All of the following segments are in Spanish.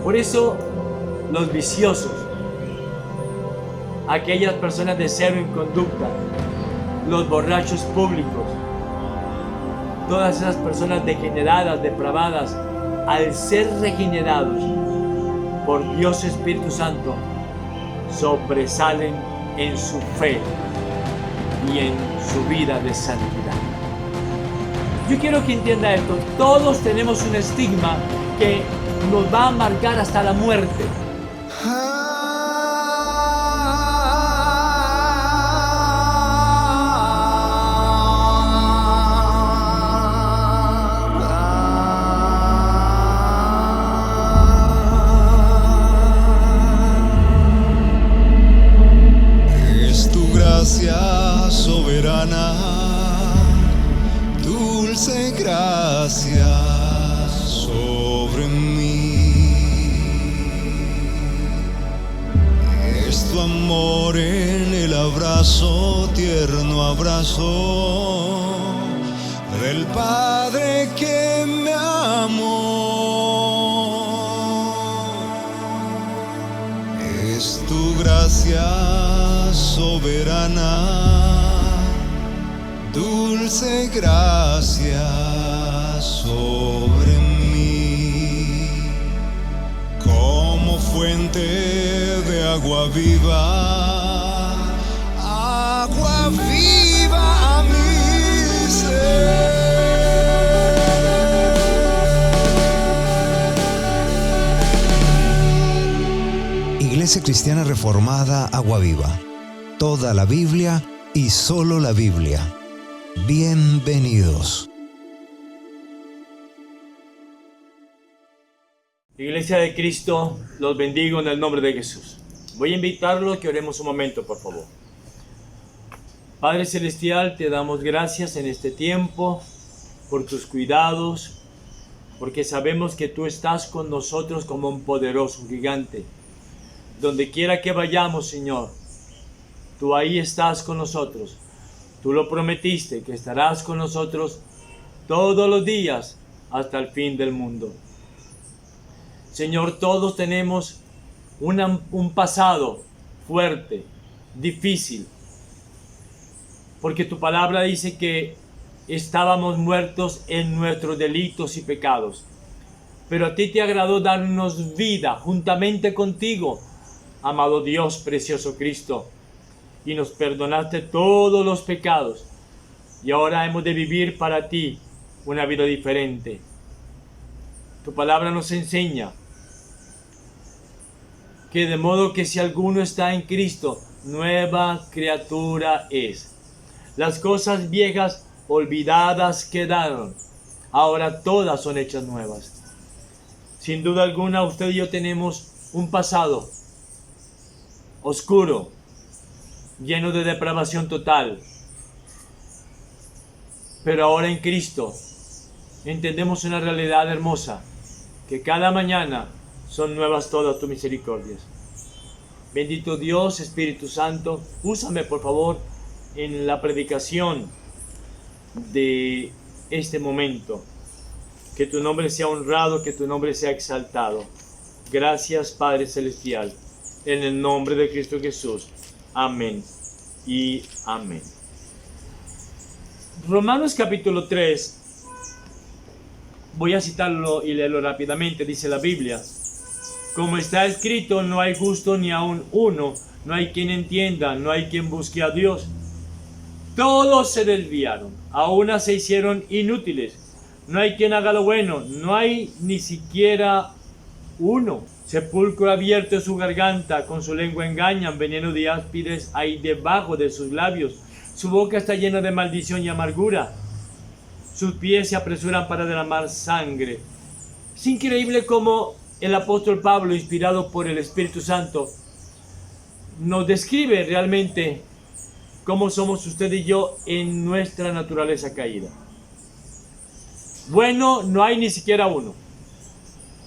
Por eso los viciosos, aquellas personas de cero en conducta, los borrachos públicos, todas esas personas degeneradas, depravadas, al ser regenerados por Dios Espíritu Santo, sobresalen en su fe y en su vida de santidad. Yo quiero que entienda esto. Todos tenemos un estigma que nos va a marcar hasta la muerte. Es tu gracia soberana, dulce gracia sobre mí. Es tu amor en el abrazo, tierno abrazo del Padre que me amó. Es tu gracia soberana, dulce gracia sobre mí, como fuente de agua viva a mi ser. Iglesia Cristiana Reformada Agua Viva. Toda la Biblia y solo la Biblia. Bienvenidos. Iglesia de Cristo, los bendigo en el nombre de Jesús. Voy a invitarlos a que oremos un momento, por favor. Padre Celestial, te damos gracias en este tiempo por tus cuidados, porque sabemos que tú estás con nosotros como un poderoso gigante. Donde quiera que vayamos, Señor, tú ahí estás con nosotros. Tú lo prometiste, que estarás con nosotros todos los días hasta el fin del mundo. Señor, todos tenemos un pasado fuerte, difícil, porque tu palabra dice que estábamos muertos en nuestros delitos y pecados, pero a ti te agradó darnos vida juntamente contigo, amado Dios, precioso Cristo, y nos perdonaste todos los pecados, y ahora hemos de vivir para ti una vida diferente. Tu palabra nos enseña que de modo que si alguno está en Cristo, nueva criatura es. Las cosas viejas olvidadas quedaron, ahora todas son hechas nuevas. Sin duda alguna, usted y yo tenemos un pasado oscuro, lleno de depravación total. Pero ahora en Cristo entendemos una realidad hermosa, que cada mañana son nuevas todas tus misericordias. Bendito Dios, Espíritu Santo, úsame por favor en la predicación de este momento. Que tu nombre sea honrado, que tu nombre sea exaltado. Gracias, Padre Celestial, en el nombre de Cristo Jesús. Amén y amén. Romanos capítulo 3, voy a citarlo y leerlo rápidamente, dice la Biblia: como está escrito, no hay justo ni aun uno, no hay quien entienda, no hay quien busque a Dios. Todos se desviaron, a una se hicieron inútiles, no hay quien haga lo bueno, no hay ni siquiera uno. Sepulcro abierto es su garganta, con su lengua engañan, veneno de áspides hay debajo de sus labios. Su boca está llena de maldición y amargura. Sus pies se apresuran para derramar sangre. Es increíble cómo el apóstol Pablo, inspirado por el Espíritu Santo, nos describe realmente cómo somos usted y yo en nuestra naturaleza caída. Bueno, no hay ni siquiera uno.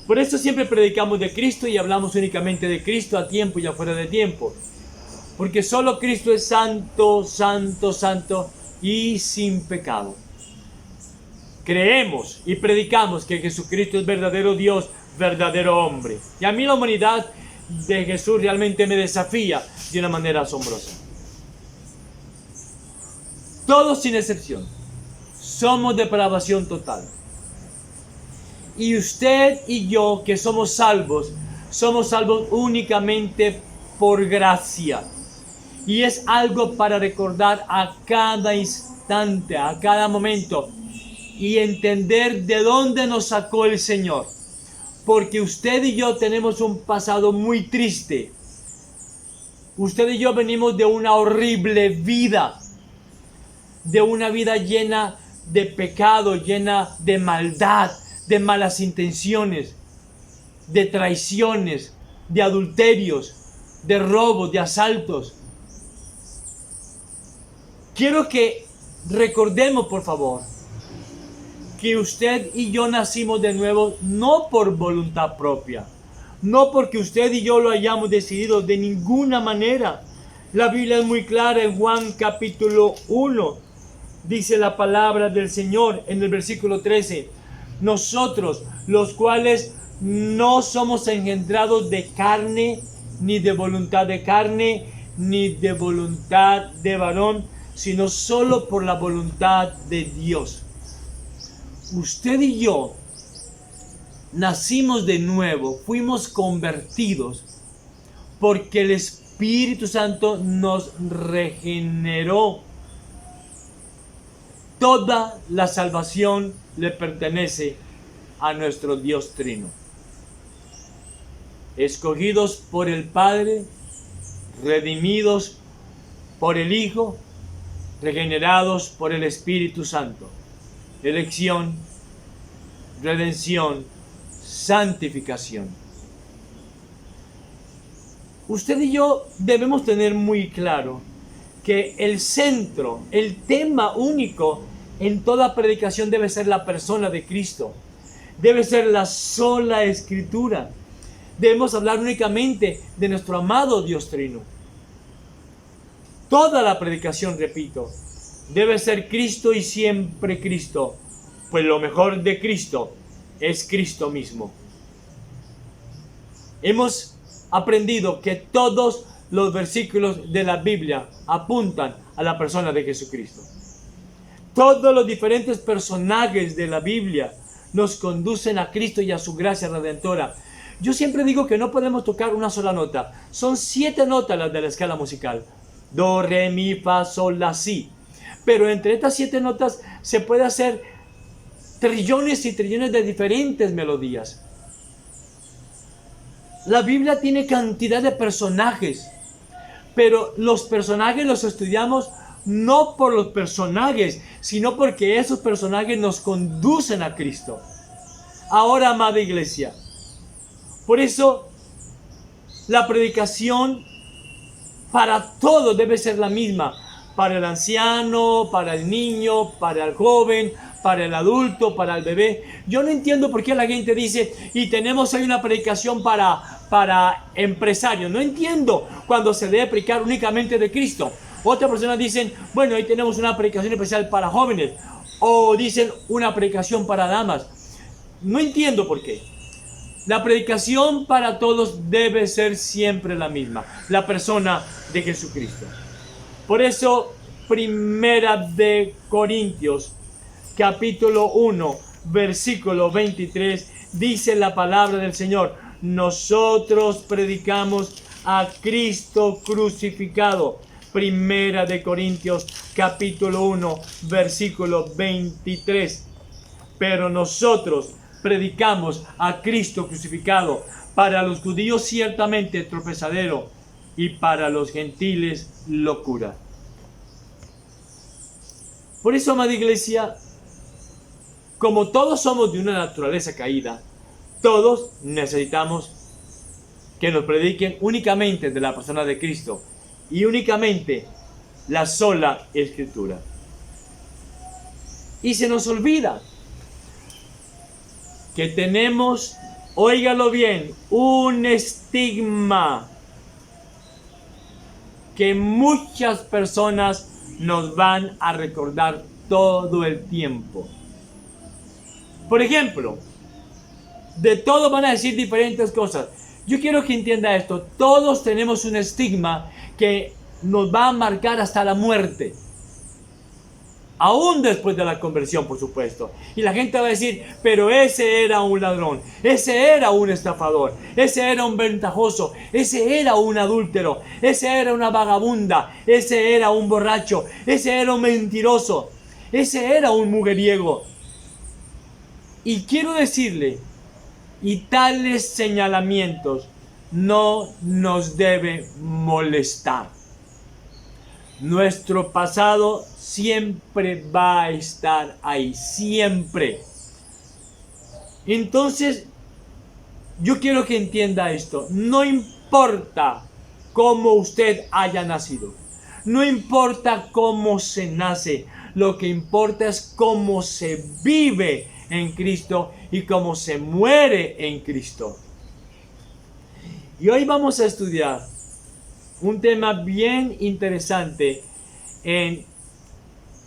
Por eso siempre predicamos de Cristo y hablamos únicamente de Cristo a tiempo y afuera de tiempo. Porque solo Cristo es santo, santo, santo y sin pecado. creemos y predicamos que Jesucristo es verdadero Dios, verdadero hombre. Y a mí la humanidad de Jesús realmente me desafía de una manera asombrosa. Todos sin excepción somos depravación total. Y usted y yo que somos salvos únicamente por gracia. Y es algo para recordar a cada instante, a cada momento, y entender de dónde nos sacó el Señor. Porque usted y yo tenemos un pasado muy triste. Usted y yo venimos de una horrible vida. De una vida llena de pecado, llena de maldad, de malas intenciones, de traiciones, de adulterios, de robos, de asaltos. Quiero que recordemos, por favor, que usted y yo nacimos de nuevo no por voluntad propia, no porque usted y yo lo hayamos decidido de ninguna manera. La Biblia es muy clara en Juan capítulo 1. Dice la palabra del Señor en el versículo 13. Nosotros, los cuales no somos engendrados de carne, ni de voluntad de carne, ni de voluntad de varón, sino solo por la voluntad de Dios. Usted y yo nacimos de nuevo, fuimos convertidos, porque el Espíritu Santo nos regeneró. Toda la salvación le pertenece a nuestro Dios Trino. Escogidos por el Padre, redimidos por el Hijo, regenerados por el Espíritu Santo. Elección, redención, santificación. Usted y yo debemos tener muy claro que el centro, el tema único en toda predicación debe ser la persona de Cristo. Debe ser la sola Escritura. Debemos hablar únicamente de nuestro amado Dios Trino. Toda la predicación, repito, debe ser Cristo y siempre Cristo, pues lo mejor de Cristo es Cristo mismo. Hemos aprendido que todos los versículos de la Biblia apuntan a la persona de Jesucristo. Todos los diferentes personajes de la Biblia nos conducen a Cristo y a su gracia redentora. Yo siempre digo que no podemos tocar una sola nota. Son 7 notas las de la escala musical. Do, re, mi, fa, sol, la, si. Pero entre estas 7 notas se puede hacer trillones y trillones de diferentes melodías. La Biblia tiene cantidad de personajes, pero los personajes los estudiamos no por los personajes, sino porque esos personajes nos conducen a Cristo. Ahora, amada iglesia, por eso la predicación para todos debe ser la misma. Para el anciano, para el niño, para el joven, para el adulto, para el bebé. Yo no entiendo por qué la gente dice, y tenemos ahí una predicación para empresarios. No entiendo cuando se debe predicar únicamente de Cristo. Otras personas dicen, bueno, ahí tenemos una predicación especial para jóvenes. O dicen una predicación para damas. No entiendo por qué. La predicación para todos debe ser siempre la misma. La persona de Jesucristo. Por eso, Primera de Corintios, capítulo 1, versículo 23, dice la palabra del Señor: nosotros predicamos a Cristo crucificado. Primera de Corintios, capítulo 1, versículo 23. Pero nosotros predicamos a Cristo crucificado, para los judíos ciertamente tropezadero, y para los gentiles locura. Por eso, amada iglesia, como todos somos de una naturaleza caída, todos necesitamos que nos prediquen únicamente de la persona de Cristo y únicamente la sola Escritura. Y se nos olvida que tenemos, óigalo bien, un estigma que muchas personas nos van a recordar todo el tiempo. Por ejemplo, de todo van a decir diferentes cosas. Yo quiero que entienda esto. Todos tenemos un estigma que nos va a marcar hasta la muerte. Aún después de la conversión, por supuesto. Y la gente va a decir, pero ese era un ladrón, ese era un estafador, ese era un ventajoso, ese era un adúltero, ese era una vagabunda, ese era un borracho, ese era un mentiroso, ese era un mujeriego. Y quiero decirle, y tales señalamientos no nos deben molestar. Nuestro pasado siempre va a estar ahí, siempre. Entonces, yo quiero que entienda esto. No importa cómo usted haya nacido. No importa cómo se nace. Lo que importa es cómo se vive en Cristo y cómo se muere en Cristo. Y hoy vamos a estudiar un tema bien interesante en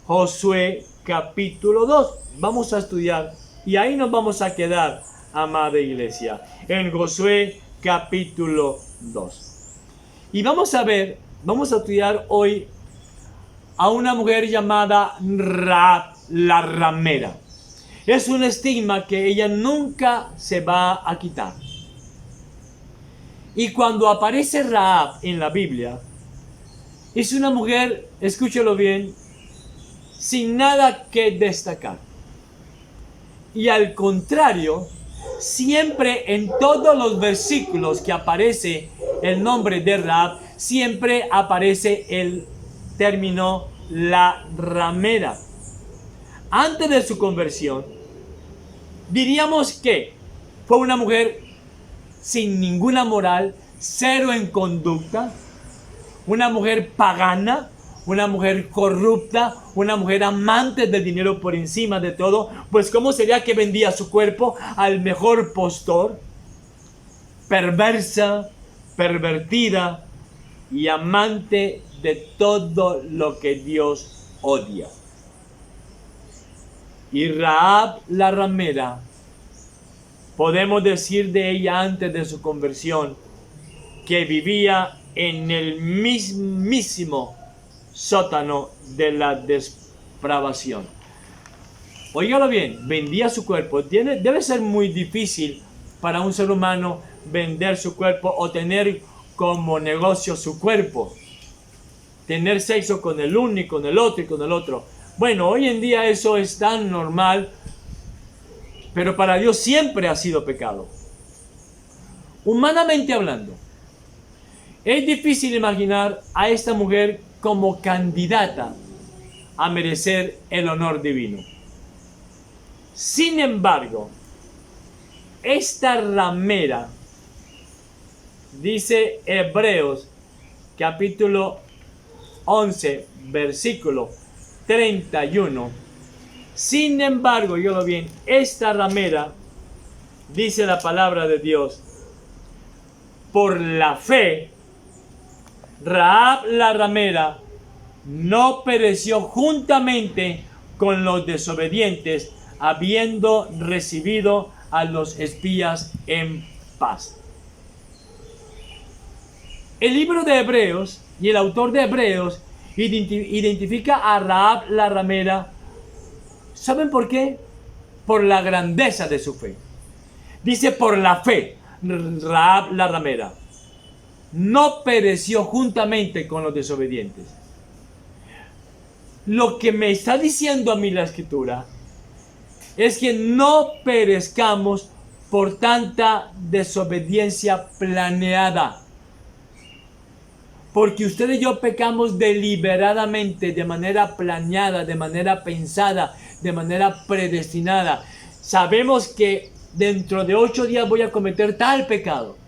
Josué capítulo 2. Vamos a estudiar y ahí nos vamos a quedar, amada iglesia, en Josué capítulo 2. Y vamos a estudiar hoy a una mujer llamada Rahab la ramera. Es un estigma que ella nunca se va a quitar. Y cuando aparece Rahab en la Biblia, es una mujer, escúchelo bien, sin nada que destacar. Y al contrario, siempre en todos los versículos que aparece el nombre de Rahab, siempre aparece el término la ramera. Antes de su conversión, diríamos que fue una mujer sin ninguna moral, cero en conducta, una mujer pagana, una mujer corrupta, una mujer amante del dinero por encima de todo. Pues ¿cómo sería que vendía su cuerpo al mejor postor? Perversa, pervertida y amante de todo lo que Dios odia. Y Rahab la ramera, podemos decir de ella antes de su conversión que vivía en el mismísimo sótano de la depravación. Óigalo bien, vendía su cuerpo. Debe ser muy difícil para un ser humano vender su cuerpo o tener como negocio su cuerpo. Tener sexo con el uno y con el otro y con el otro. Bueno, hoy en día eso es tan normal, pero para Dios siempre ha sido pecado. Humanamente hablando, es difícil imaginar a esta mujer como candidata a merecer el honor divino. Sin embargo, esta ramera, dice Hebreos capítulo 11, versículo 31. Sin embargo, yo lo bien, esta ramera, dice la palabra de Dios, por la fe, Rahab la ramera no pereció juntamente con los desobedientes, habiendo recibido a los espías en paz. El libro de Hebreos y el autor de Hebreos identifica a Rahab la ramera. ¿Saben por qué? Por la grandeza de su fe. Dice por la fe, Rahab la ramera no pereció juntamente con los desobedientes. Lo que me está diciendo a mí la escritura es que no perezcamos por tanta desobediencia planeada. Porque usted y yo pecamos deliberadamente, de manera planeada, de manera pensada, de manera predestinada. Sabemos que dentro de 8 días voy a cometer tal pecado.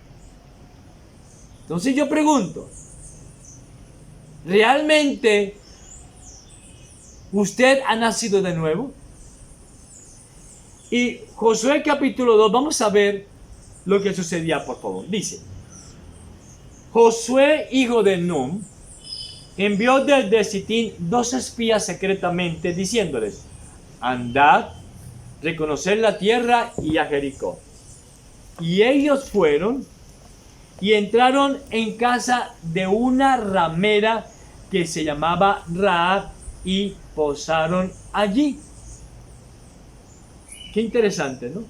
Entonces yo pregunto, ¿realmente usted ha nacido de nuevo? Y Josué capítulo 2, vamos a ver lo que sucedía, por favor. Dice: Josué, hijo de Nun, envió desde Sitín 2 espías secretamente, diciéndoles: andad, reconocer la tierra y a Jericó. Y ellos fueron y entraron en casa de una ramera que se llamaba Rahab y posaron allí. Qué interesante, ¿no?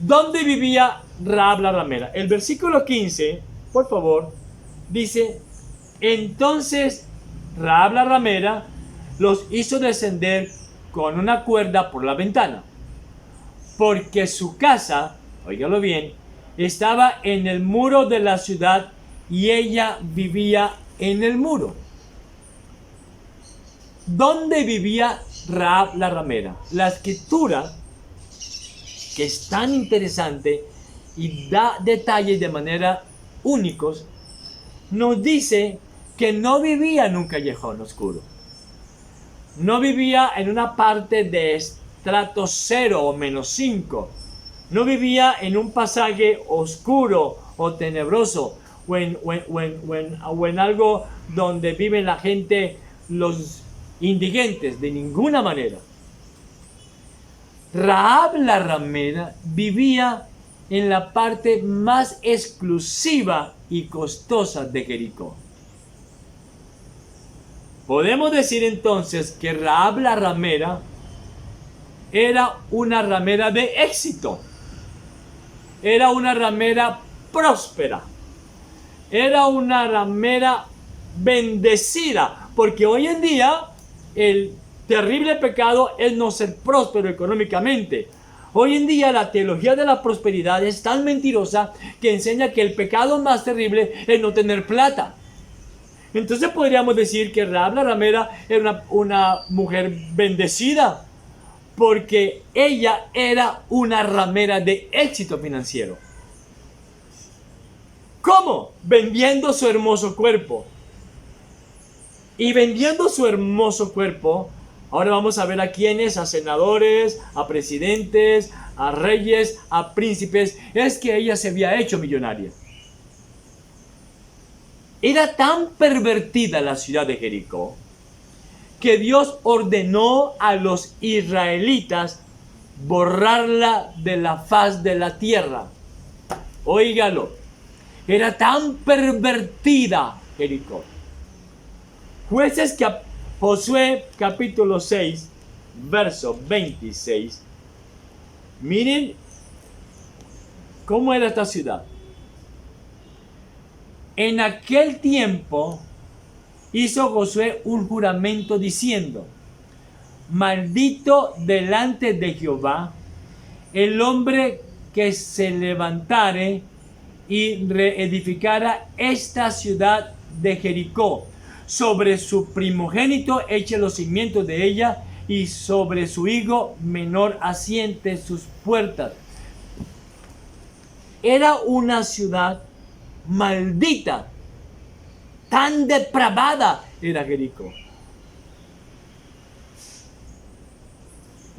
¿Dónde vivía Rahab la ramera? El versículo 15, por favor, dice: entonces Rahab la ramera los hizo descender con una cuerda por la ventana, porque su casa, óigalo bien, estaba en el muro de la ciudad y ella vivía en el muro. ¿Dónde vivía Rahab la ramera? La escritura, que es tan interesante y da detalles de manera únicos, nos dice que no vivía en un callejón oscuro. No vivía en una parte de estrato 0 o -5. No vivía en un pasaje oscuro o tenebroso o en algo donde vive la gente, los indigentes, de ninguna manera. Rahab la ramera vivía en la parte más exclusiva y costosa de Jericó. Podemos decir entonces que Rahab la ramera era una ramera de éxito, era una ramera próspera, era una ramera bendecida, porque hoy en día el terrible pecado es no ser próspero económicamente. Hoy en día la teología de la prosperidad es tan mentirosa que enseña que el pecado más terrible es no tener plata. Entonces podríamos decir que Rahab la ramera era una mujer bendecida, porque ella era una ramera de éxito financiero. ¿Cómo? Vendiendo su hermoso cuerpo. Y vendiendo su hermoso cuerpo, ahora vamos a ver a quiénes: a senadores, a presidentes, a reyes, a príncipes. Es que ella se había hecho millonaria. Era tan pervertida la ciudad de Jericó que Dios ordenó a los israelitas borrarla de la faz de la tierra. Óigalo, era tan pervertida Jericó. Josué capítulo 6, verso 26. Miren cómo era esta ciudad. En aquel tiempo hizo Josué un juramento diciendo: maldito delante de Jehová el hombre que se levantare y reedificara esta ciudad de Jericó. Sobre su primogénito eche los cimientos de ella, y sobre su hijo menor asiente sus puertas. Era una ciudad maldita, tan depravada era Jericó.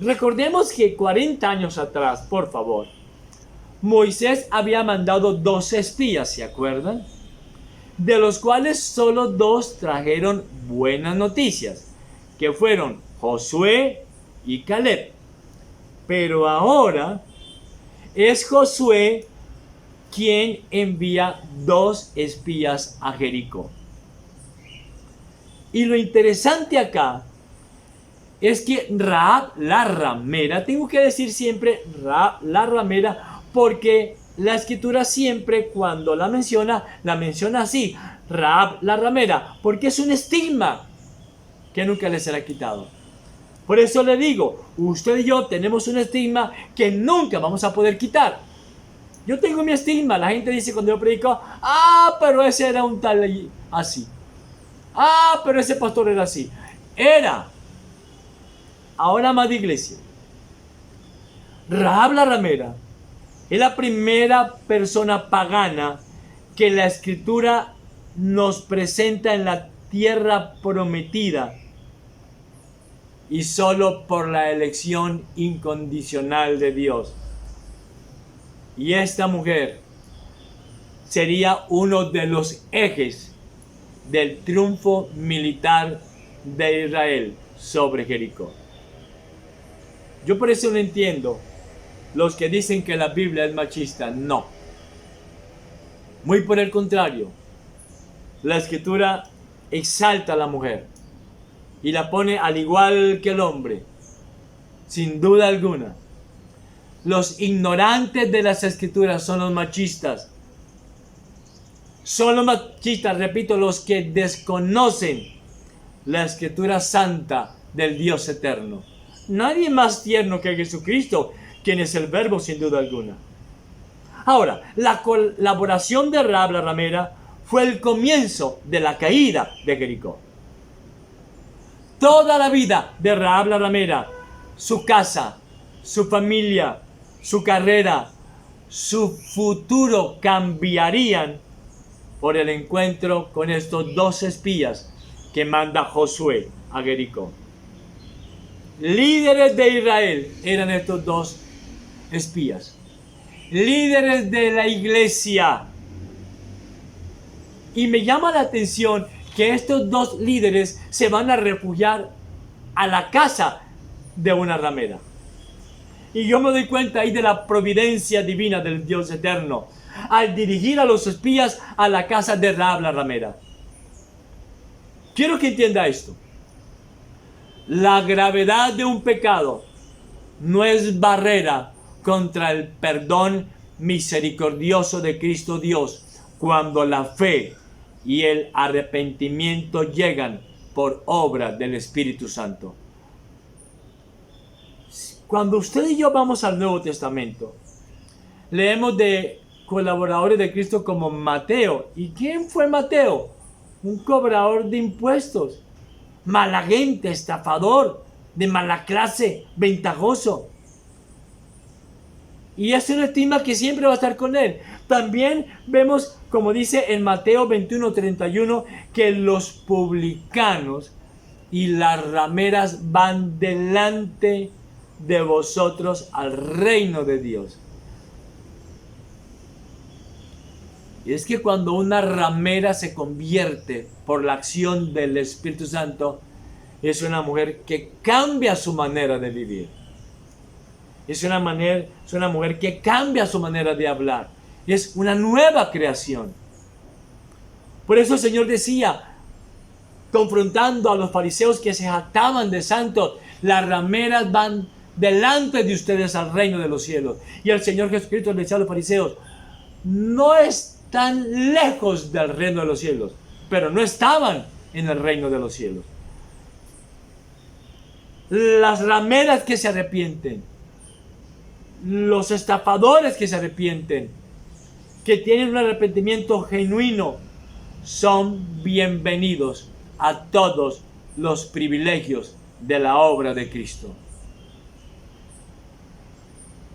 Recordemos que 40 años atrás, por favor, Moisés había mandado 2 espías, ¿se acuerdan? De los cuales solo 2 trajeron buenas noticias, que fueron Josué y Caleb. Pero ahora es Josué quien envía 2 espías a Jericó. Y lo interesante acá es que Rahab la ramera, tengo que decir siempre Rahab la ramera, porque la escritura siempre cuando la menciona así, Rahab la ramera, porque es un estigma que nunca le será quitado. Por eso le digo, usted y yo tenemos un estigma que nunca vamos a poder quitar. Yo tengo mi estigma, la gente dice cuando yo predico: pero ese era un tal así. Pero ese pastor era así. Era. Ahora, amada iglesia, Rahab la ramera es la primera persona pagana que la escritura nos presenta en la tierra prometida, y solo por la elección incondicional de Dios. Y esta mujer sería uno de los ejes del triunfo militar de Israel sobre Jericó. Yo por eso no entiendo los que dicen que la Biblia es machista. No. Muy por el contrario. La Escritura exalta a la mujer y la pone al igual que el hombre, sin duda alguna. Los ignorantes de las Escrituras son los machistas. Son los machistas, repito, los que desconocen la Escritura santa del Dios eterno. Nadie más tierno que Jesucristo, quien es el Verbo sin duda alguna. Ahora, la colaboración de Rahab la ramera fue el comienzo de la caída de Jericó. Toda la vida de Rahab la ramera, su casa, su familia, su carrera, su futuro cambiarían por el encuentro con estos dos espías que manda Josué a Jericó. Líderes de Israel eran estos dos espías. Líderes de la iglesia. Y me llama la atención que estos dos líderes se van a refugiar a la casa de una ramera. Y yo me doy cuenta ahí de la providencia divina del Dios eterno al dirigir a los espías a la casa de Rahab la ramera. Quiero que entienda esto. La gravedad de un pecado no es barrera contra el perdón misericordioso de Cristo Dios cuando la fe y el arrepentimiento llegan por obra del Espíritu Santo. Cuando usted y yo vamos al Nuevo Testamento, leemos de colaboradores de Cristo como Mateo. ¿Y quién fue Mateo? Un cobrador de impuestos, malagente, estafador, de mala clase, ventajoso. Y es una estima que siempre va a estar con él. También vemos, como dice en Mateo 21:31, que los publicanos y las rameras van delante de vosotros al reino de Dios. Y es que cuando una ramera se convierte por la acción del Espíritu Santo, es una mujer que cambia su manera de vivir. Es una mujer que cambia su manera de hablar. Es una nueva creación. Por eso el Señor decía, confrontando a los fariseos que se jactaban de santos, las rameras van delante de ustedes al reino de los cielos. Y el Señor Jesucristo le decía a los fariseos, no están lejos del reino de los cielos, pero no estaban en el reino de los cielos. Las rameras que se arrepienten, los estafadores que se arrepienten, que tienen un arrepentimiento genuino, son bienvenidos a todos los privilegios de la obra de Cristo.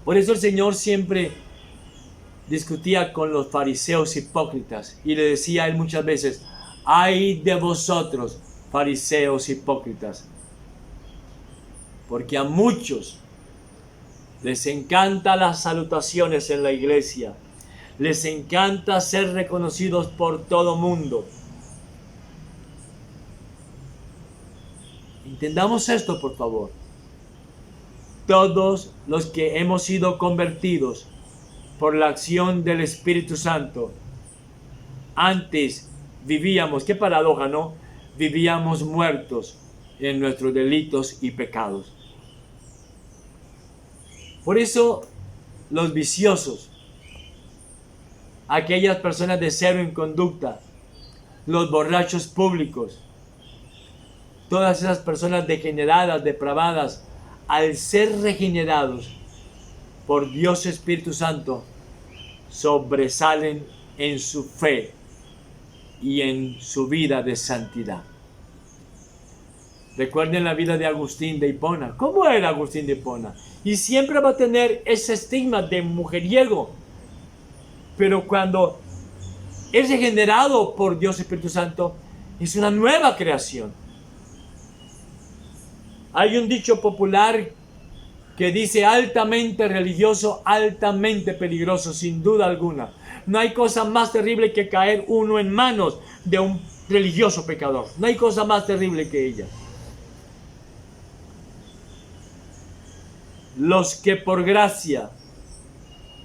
Por eso el Señor siempre discutía con los fariseos hipócritas y le decía a él muchas veces, ay de vosotros, fariseos hipócritas, porque a muchos les encantan las salutaciones en la iglesia, les encanta ser reconocidos por todo mundo. Entendamos esto, por favor. Todos los que hemos sido convertidos por la acción del Espíritu Santo, antes vivíamos, qué paradoja, ¿no? Vivíamos muertos en nuestros delitos y pecados. Por eso los viciosos, aquellas personas de cero en conducta, los borrachos públicos, todas esas personas degeneradas, depravadas, al ser regenerados por Dios Espíritu Santo, sobresalen en su fe y en su vida de santidad. Recuerden la vida de Agustín de Hipona. ¿Cómo era Agustín de Hipona? Y siempre va a tener ese estigma de mujeriego. Pero cuando es regenerado por Dios Espíritu Santo, es una nueva creación. Hay un dicho popular que dice altamente religioso, altamente peligroso, sin duda alguna. No hay cosa más terrible que caer uno en manos de un religioso pecador. No hay cosa más terrible que ella. Los que por gracia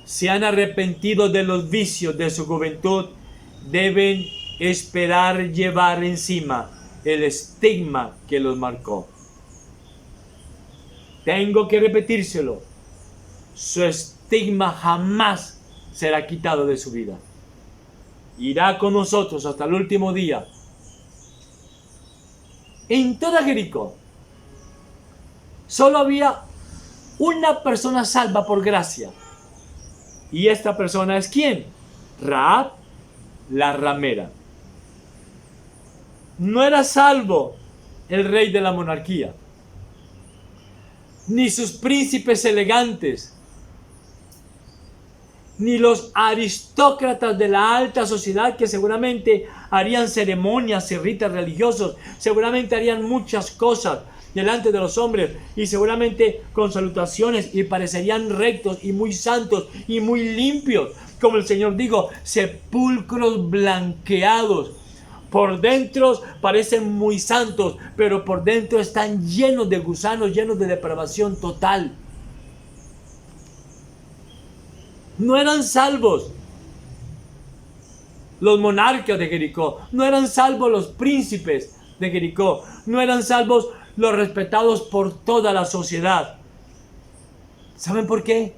se han arrepentido de los vicios de su juventud deben esperar llevar encima el estigma que los marcó. Tengo que repetírselo. Su estigma jamás será quitado de su vida. Irá con nosotros hasta el último día. En toda Jericó solo había una persona salva por gracia. ¿Y esta persona es quién? Rahab, la ramera. No era salvo el rey de la monarquía, ni sus príncipes elegantes, ni los aristócratas de la alta sociedad que seguramente harían ceremonias y ritos religiosos, seguramente harían muchas cosas delante de los hombres y seguramente con salutaciones y parecerían rectos y muy santos y muy limpios, como el Señor dijo, sepulcros blanqueados. Por dentro parecen muy santos, pero por dentro están llenos de gusanos, llenos de depravación total. No eran salvos los monarcas de Jericó, no eran salvos los príncipes de Jericó, no eran salvos los respetados por toda la sociedad. ¿Saben por qué?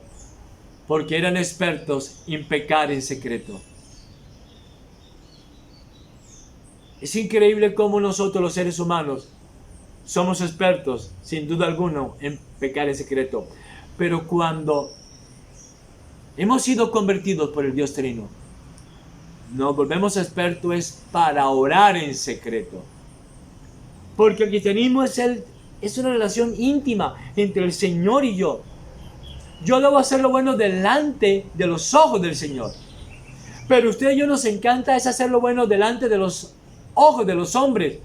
Porque eran expertos en pecar en secreto. Es increíble cómo nosotros los seres humanos somos expertos, sin duda alguna, en pecar en secreto. Pero cuando hemos sido convertidos por el Dios Trino, nos volvemos expertos para orar en secreto. Porque el cristianismo es una relación íntima entre el Señor y yo. Yo debo hacer lo bueno delante de los ojos del Señor. Pero usted y yo nos encanta es hacer lo bueno delante de los ojos de los hombres.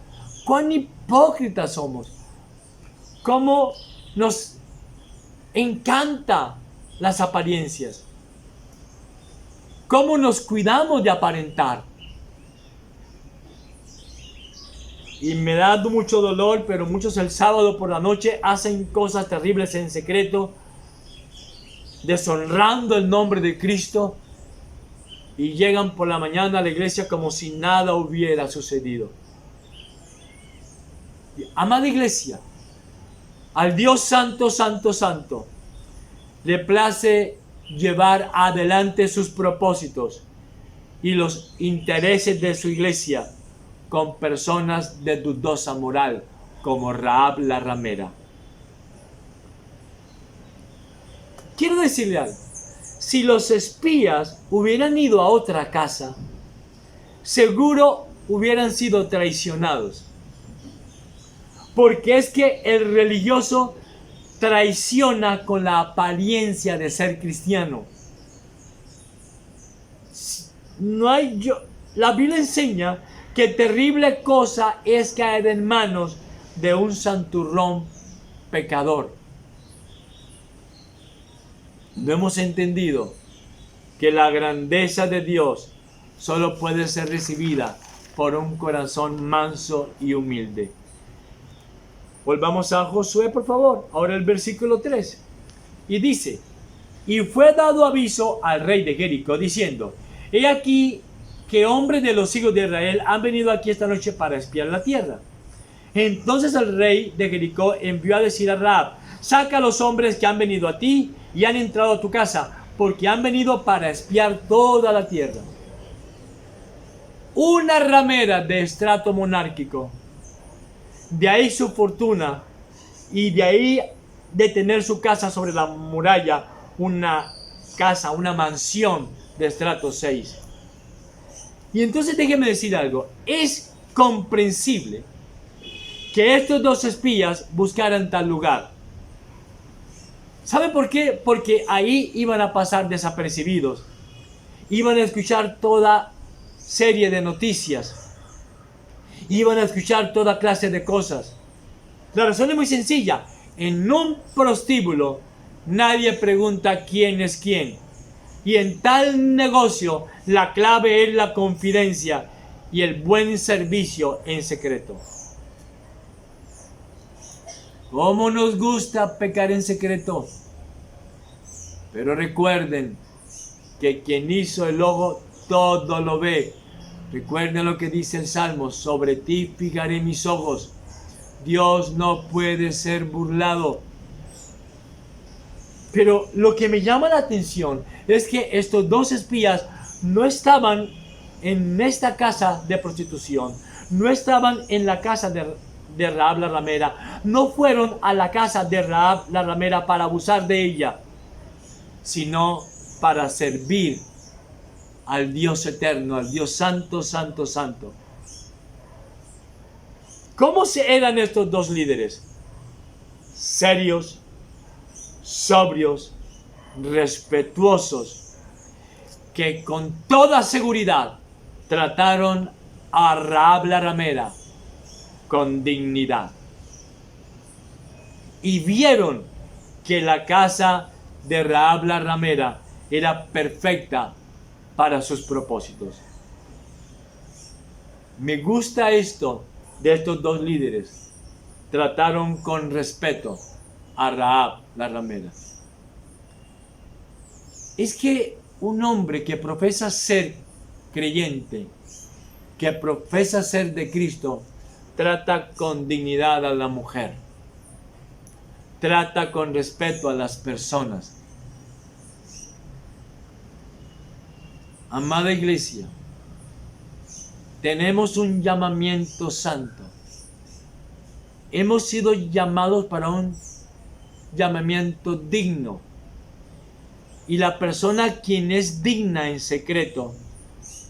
Cuán hipócritas somos. Cómo nos encanta las apariencias. Cómo nos cuidamos de aparentar. Y me da mucho dolor, pero muchos el sábado por la noche hacen cosas terribles en secreto, deshonrando el nombre de Cristo, y llegan por la mañana a la iglesia como si nada hubiera sucedido. Amada iglesia, al Dios santo, santo, santo, le place llevar adelante sus propósitos y los intereses de su iglesia con personas de dudosa moral, como Rahab la ramera. Quiero decirle algo. Si los espías hubieran ido a otra casa, seguro hubieran sido traicionados. Porque es que el religioso traiciona con la apariencia de ser cristiano. La Biblia enseña que terrible cosa es caer en manos de un santurrón pecador. No hemos entendido que la grandeza de Dios solo puede ser recibida por un corazón manso y humilde. Volvamos a Josué, por favor. Ahora el versículo 3. Y dice: y fue dado aviso al rey de Jericó, diciendo: he aquí que hombres de los hijos de Israel han venido aquí esta noche para espiar la tierra. Entonces el rey de Jericó envió a decir a Rahab: saca a los hombres que han venido a ti y han entrado a tu casa, porque han venido para espiar toda la tierra. Una ramera de estrato monárquico, de ahí su fortuna, y de ahí de tener su casa sobre la muralla, una casa, una mansión de estrato 6. Y entonces déjeme decir algo, es comprensible que estos dos espías buscaran tal lugar. ¿Sabe por qué? Porque ahí iban a pasar desapercibidos, iban a escuchar toda serie de noticias, iban a escuchar toda clase de cosas. La razón es muy sencilla. En un prostíbulo nadie pregunta quién es quién, y en tal negocio la clave es la confidencia y el buen servicio en secreto. ¿Cómo nos gusta pecar en secreto? Pero recuerden que quien hizo el ojo todo lo ve. Recuerden lo que dice el Salmo: sobre ti fijaré mis ojos. Dios no puede ser burlado. Pero lo que me llama la atención es que estos dos espías no estaban en esta casa de prostitución, no estaban en la casa de Rahab la ramera, no fueron a la casa de Rahab la ramera para abusar de ella, sino para servir al Dios eterno, al Dios santo, santo, santo. ¿Cómo eran estos dos líderes? Serios, sobrios, respetuosos, que con toda seguridad trataron a Rahab la ramera con dignidad. Y vieron que la casa de Rahab la ramera era perfecta para sus propósitos. Me gusta esto de estos dos líderes. Trataron con respeto a Rahab la ramera. Es que un hombre que profesa ser creyente, que profesa ser de Cristo, trata con dignidad a la mujer, trata con respeto a las personas. Amada iglesia, tenemos un llamamiento santo. Hemos sido llamados para un llamamiento digno. Y la persona quien es digna en secreto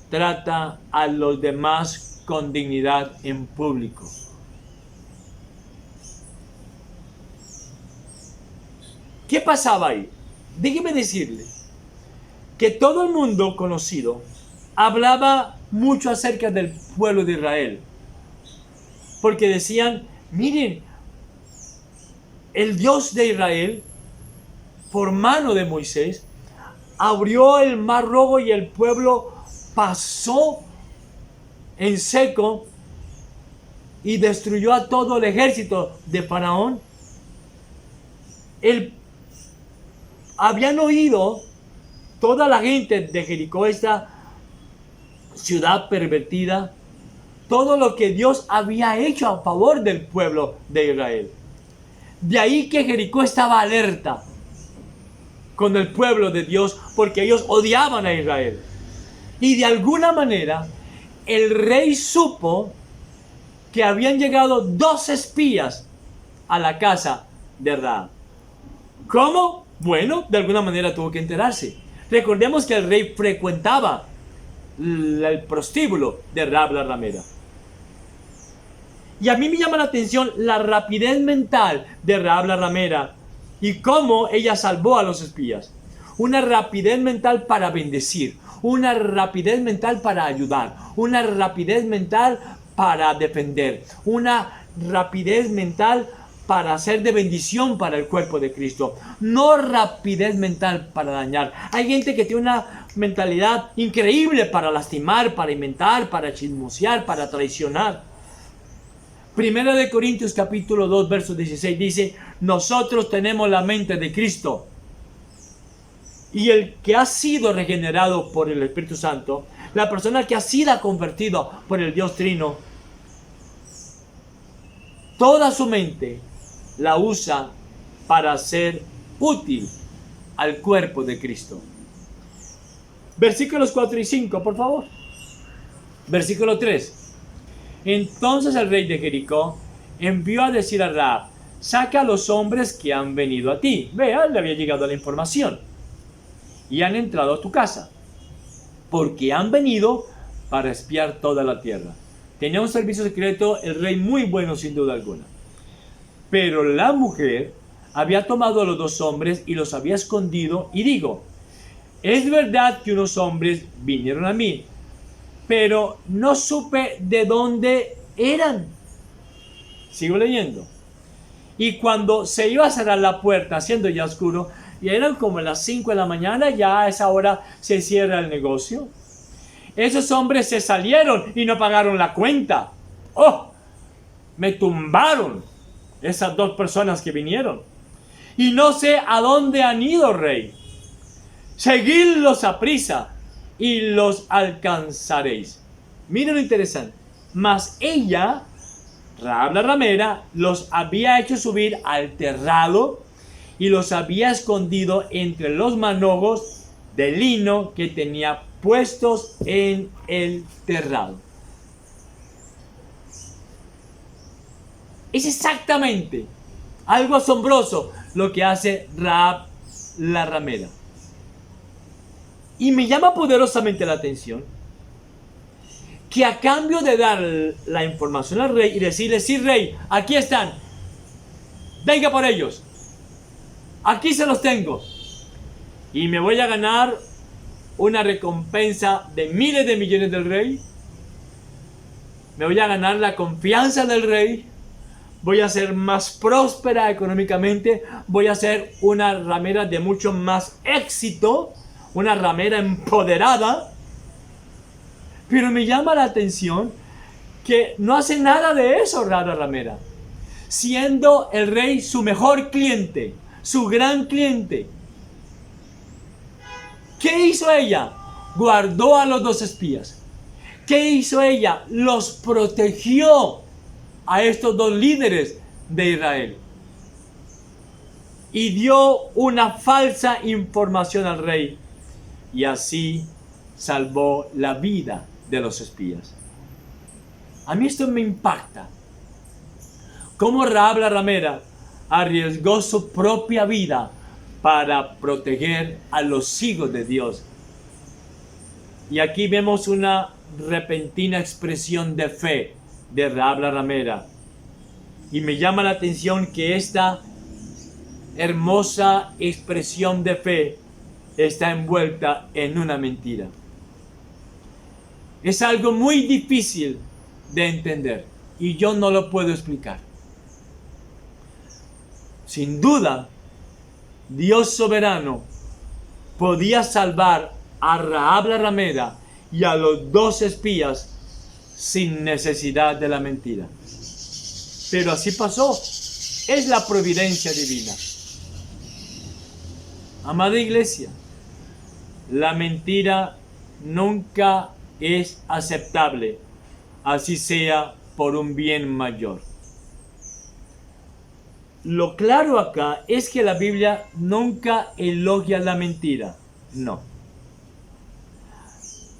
trata a los demás con dignidad en público. ¿Qué pasaba ahí? Déjeme decirle que todo el mundo conocido hablaba mucho acerca del pueblo de Israel. Porque decían: miren, el Dios de Israel, por mano de Moisés, abrió el mar rojo y el pueblo pasó en seco y destruyó a todo el ejército de Faraón. Habían oído toda la gente de Jericó, esta ciudad pervertida, todo lo que Dios había hecho a favor del pueblo de Israel. De ahí que Jericó estaba alerta con el pueblo de Dios, porque ellos odiaban a Israel. Y de alguna manera el rey supo que habían llegado 2 espías a la casa de Rahab. ¿Cómo? Bueno, de alguna manera tuvo que enterarse. Recordemos que el rey frecuentaba el prostíbulo de Rahab la ramera. Y a mí me llama la atención la rapidez mental de Rahab la ramera y cómo ella salvó a los espías. Una rapidez mental para bendecir, una rapidez mental para ayudar, una rapidez mental para defender, una rapidez mental para hacer de bendición para el cuerpo de Cristo, no rapidez mental para dañar. Hay gente que tiene una mentalidad increíble para lastimar, para inventar, para chismosear, para traicionar. Primera de Corintios capítulo 2 verso 16 dice: nosotros tenemos la mente de Cristo. Y el que ha sido regenerado por el Espíritu Santo, la persona que ha sido convertido por el Dios Trino, toda su mente la usa para ser útil al cuerpo de Cristo. Versículos 4 y 5, por favor. Versículo 3. Entonces el rey de Jericó envió a decir a Rahab: saca a los hombres que han venido a ti. Vea, le había llegado la información. Y han entrado a tu casa, porque han venido para espiar toda la tierra. Tenía un servicio secreto el rey muy bueno, sin duda alguna. Pero la mujer había tomado a los 2 hombres y los había escondido, y digo: es verdad que unos hombres vinieron a mí, pero no supe de dónde eran. Sigo leyendo. Y cuando se iba a cerrar la puerta, siendo ya oscuro, y eran como las 5 de la mañana, ya a esa hora se cierra el negocio, esos hombres se salieron y no pagaron la cuenta. ¡Oh! Me tumbaron esas 2 personas que vinieron. Y no sé a dónde han ido, rey. seguidlos a prisa y los alcanzaréis. Miren lo interesante. Mas ella, Rahab la ramera, los había hecho subir al terrado y los había escondido entre los manojos de lino que tenía puestos en el terrado. Es exactamente algo asombroso lo que hace Rahab la ramera. Y me llama poderosamente la atención que a cambio de dar la información al rey y decirle: sí, rey, aquí están, venga por ellos, aquí se los tengo, y me voy a ganar una recompensa de miles de millones del rey, me voy a ganar la confianza del rey, voy a ser más próspera económicamente, voy a ser una ramera de mucho más éxito, una ramera empoderada. Pero me llama la atención que no hace nada de eso Rahab la ramera, siendo el rey su mejor cliente, su gran cliente. ¿Qué hizo ella? Guardó a los 2 espías. ¿Qué hizo ella? Los protegió a estos 2 líderes de Israel. Y dio una falsa información al rey. Y así salvó la vida de los espías. A mí esto me impacta. Cómo Rahab la ramera arriesgó su propia vida para proteger a los hijos de Dios. Y aquí vemos una repentina expresión de fe de Rahab la ramera. Y me llama la atención que esta hermosa expresión de fe está envuelta en una mentira. Es algo muy difícil de entender y yo no lo puedo explicar. Sin duda, Dios soberano podía salvar a Rahab la ramera y a los 2 espías sin necesidad de la mentira. Pero así pasó. Es la providencia divina. Amada iglesia, la mentira nunca es aceptable, así sea por un bien mayor. Lo claro acá es que la Biblia nunca elogia la mentira, no.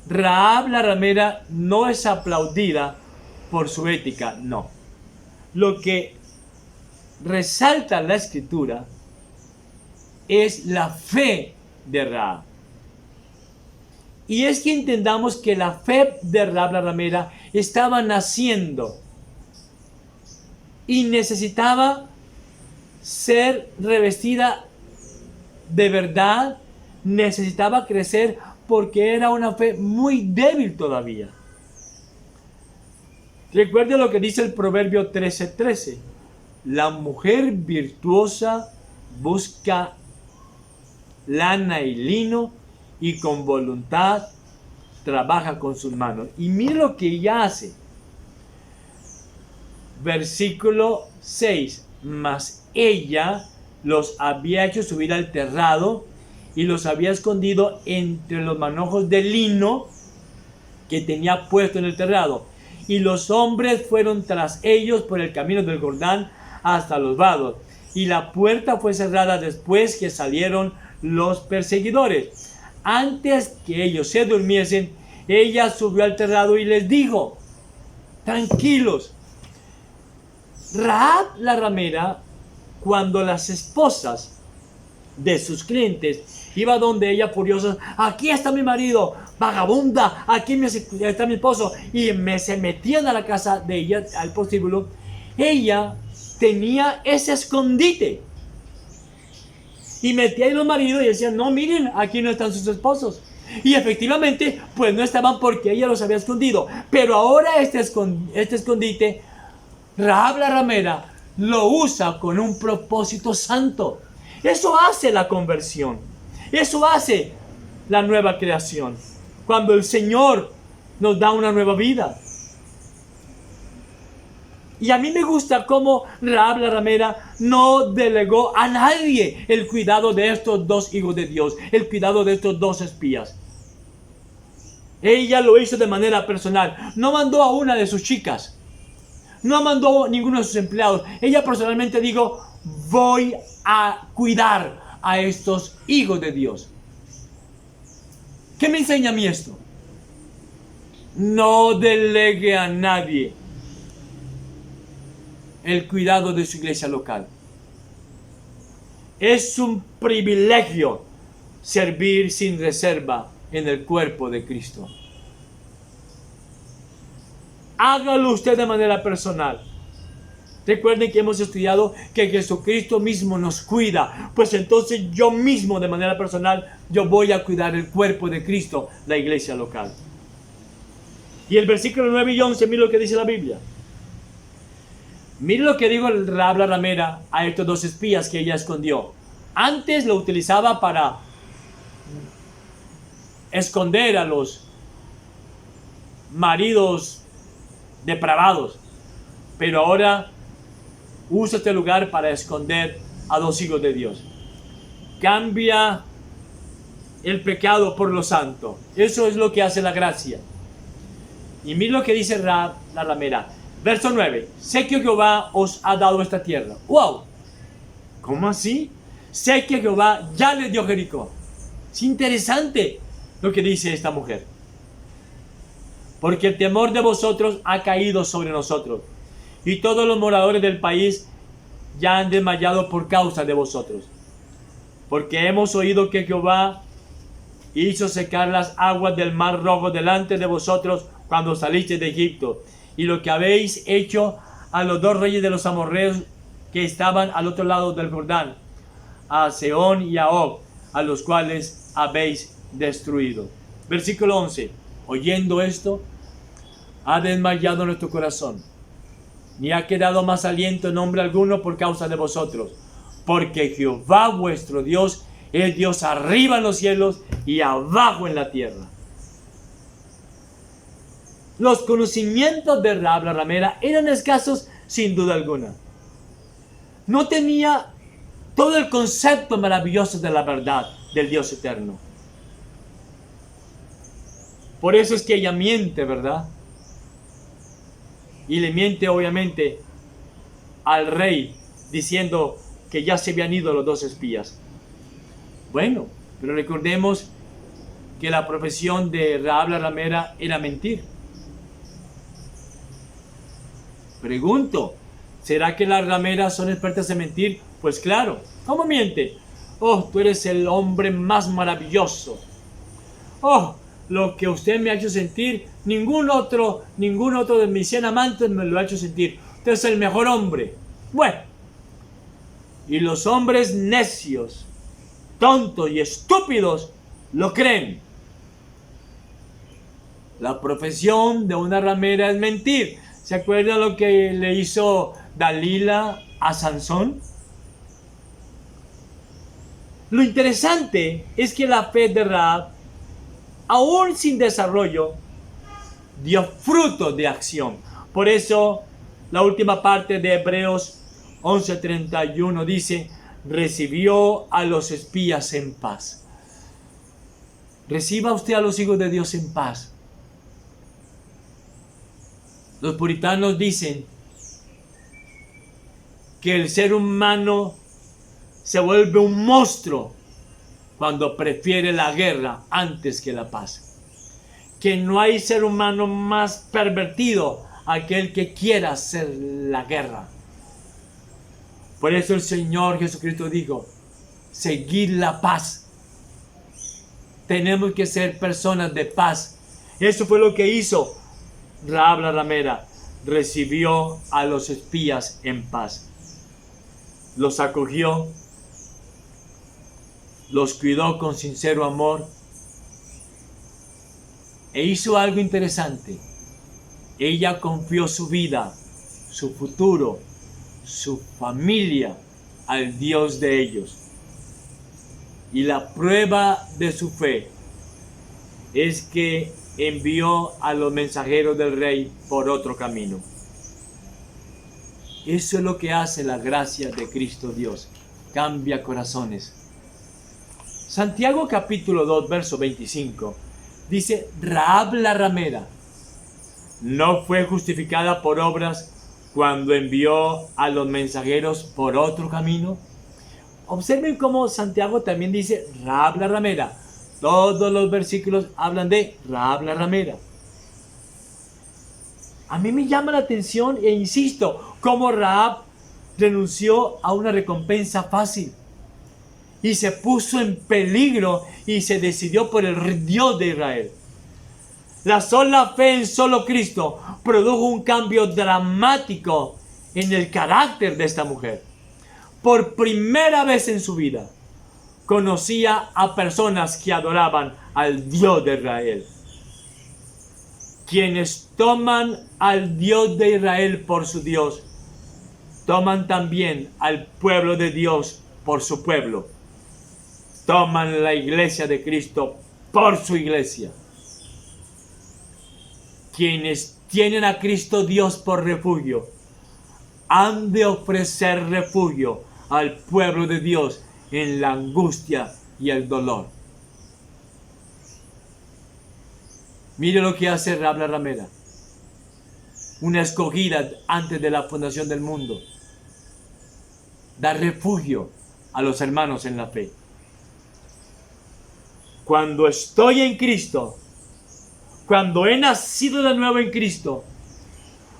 Rahab la ramera no es aplaudida por su ética, no. Lo que resalta la Escritura es la fe de Rahab. Y es que entendamos que la fe de Rahab la ramera estaba naciendo y necesitaba ser revestida de verdad, necesitaba crecer porque era una fe muy débil todavía. Recuerde lo que dice el Proverbio 13:13. La mujer virtuosa busca lana y lino y con voluntad trabaja con sus manos. Y mire lo que ella hace. Versículo 6. Mas ella los había hecho subir al terrado y los había escondido entre los manojos de lino que tenía puesto en el terrado. Y los hombres fueron tras ellos por el camino del Jordán hasta los vados. Y la puerta fue cerrada después que salieron los perseguidores. Antes que ellos se durmiesen, ella subió al terrado y les dijo: tranquilos. Rahab la ramera, cuando las esposas de sus clientes iban donde ella furiosas: aquí está mi marido, vagabunda, aquí está mi esposo, y se metían a la casa de ella, al prostíbulo, ella tenía ese escondite. Y metía ahí los maridos y decían: no, miren, aquí no están sus esposos. Y efectivamente, pues no estaban porque ella los había escondido. Pero ahora este escondite, Rahab la ramera lo usa con un propósito santo. Eso hace la conversión. Eso hace la nueva creación. Cuando el Señor nos da una nueva vida. Y a mí me gusta cómo Rahab la ramera no delegó a nadie el cuidado de estos dos hijos de Dios, el cuidado de estos dos espías. Ella lo hizo de manera personal. No mandó a una de sus chicas. No mandó a ninguno de sus empleados. Ella personalmente dijo, voy a cuidar a estos hijos de Dios. ¿Qué me enseña a mí esto? No delegue a nadie el cuidado de su iglesia local. Es un privilegio servir sin reserva en el cuerpo de Cristo. Hágalo usted de manera personal. Recuerden que hemos estudiado que Jesucristo mismo nos cuida. Pues entonces yo mismo de manera personal, yo voy a cuidar el cuerpo de Cristo, la iglesia local. Y el versículo 9 y 11, mire lo que dice la Biblia. Mire lo que dijo Rahab la ramera a estos dos espías que ella escondió. Antes lo utilizaba para esconder a los maridos depravados, pero ahora usa este lugar para esconder a dos hijos de Dios. Cambia el pecado por lo santo. Eso es lo que hace la gracia. Y mire lo que dice Rahab la ramera. Verso 9. Sé que Jehová os ha dado esta tierra. ¡Wow! ¿Cómo así? Sé que Jehová ya les dio Jericó. Es interesante lo que dice esta mujer. Porque el temor de vosotros ha caído sobre nosotros, y todos los moradores del país ya han desmayado por causa de vosotros. Porque hemos oído que Jehová hizo secar las aguas del mar rojo delante de vosotros cuando salisteis de Egipto, y lo que habéis hecho a los dos reyes de los amorreos que estaban al otro lado del Jordán, a Sehón y a Og, a los cuales habéis destruido. Versículo 11. Oyendo esto, ha desmayado nuestro corazón, ni ha quedado más aliento en hombre alguno por causa de vosotros, porque Jehová vuestro Dios es Dios arriba en los cielos y abajo en la tierra. Los conocimientos de Rahab la ramera eran escasos sin duda alguna. No tenía todo el concepto maravilloso de la verdad del Dios eterno. Por eso es que ella miente, ¿verdad? Y le miente obviamente al rey diciendo que ya se habían ido los dos espías. Bueno, pero recordemos que la profesión de Rahab la ramera era mentir. Pregunto, ¿será que las rameras son expertas en mentir? Pues claro. ¿Cómo miente? Oh, tú eres el hombre más maravilloso. Oh, lo que usted me ha hecho sentir, ningún otro de mis 100 amantes me lo ha hecho sentir. Usted es el mejor hombre. Bueno, y los hombres necios, tontos y estúpidos lo creen. La profesión de una ramera es mentir. ¿Se acuerdan lo que le hizo Dalila a Sansón? Lo interesante es que la fe de Rahab, aún sin desarrollo, dio fruto de acción. Por eso, la última parte de Hebreos 11:31 dice, recibió a los espías en paz. Reciba usted a los hijos de Dios en paz. Los puritanos dicen que el ser humano se vuelve un monstruo cuando prefiere la guerra antes que la paz. Que no hay ser humano más pervertido aquel que quiera hacer la guerra. Por eso el Señor Jesucristo dijo, seguid la paz. Tenemos que ser personas de paz. Eso fue lo que hizo Rahab la ramera. Recibió a los espías en paz. Los acogió, los cuidó con sincero amor e hizo algo interesante. Ella confió su vida, su futuro, su familia al Dios de ellos. Y la prueba de su fe es que envió a los mensajeros del rey por otro camino. Eso es lo que hace la gracia de Cristo Dios. Cambia corazones. Santiago capítulo 2, verso 25, dice, Rahab la ramera no fue justificada por obras cuando envió a los mensajeros por otro camino. Observen cómo Santiago también dice Rahab la ramera. Todos los versículos hablan de Rahab la ramera. A mí me llama la atención e insisto, cómo Rahab renunció a una recompensa fácil y se puso en peligro y se decidió por el Dios de Israel. La sola fe en solo Cristo produjo un cambio dramático en el carácter de esta mujer. Por primera vez en su vida, conocía a personas que adoraban al Dios de Israel. Quienes toman al Dios de Israel por su Dios, toman también al pueblo de Dios por su pueblo. Toman la iglesia de Cristo por su iglesia. Quienes tienen a Cristo Dios por refugio, han de ofrecer refugio al pueblo de Dios en la angustia y el dolor. Mire lo que hace Rahab la ramera, una escogida antes de la fundación del mundo. Da refugio a los hermanos en la fe. Cuando estoy en Cristo, cuando he nacido de nuevo en Cristo,